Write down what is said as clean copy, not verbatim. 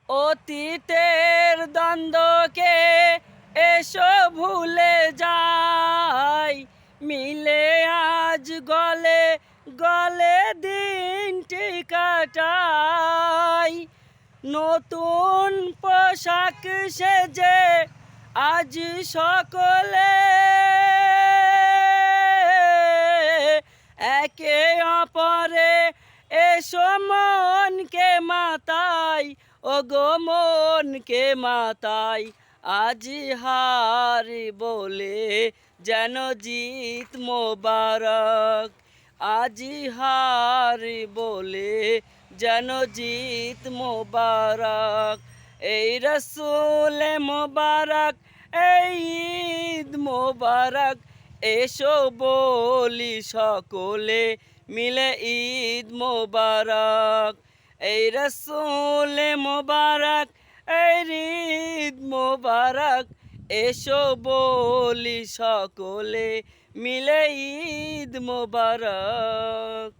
অতীতের দ্বন্দ্বকে এসো ভুলে যাই, মিলে আজ গলে গলে দিনটি কাটাই। নতুন পোশাক সেজে আজ সকলে একে অপরে এসো মনকে মাতাই, ওগো মনকে মাতাই। আজি হারি বলে যেন জিত মোবারক, আজি হারি বলে যেন জিত মোবারক। এই রসুল মোবারক, এই ঈদ মোবারক, এসো বলি সকলে মিলে ঈদ মোবারক। এই রসুল মোবারক, এই ঈদ মোবারক, এসো বলি সকলে মিলে ঈদ মোবারক।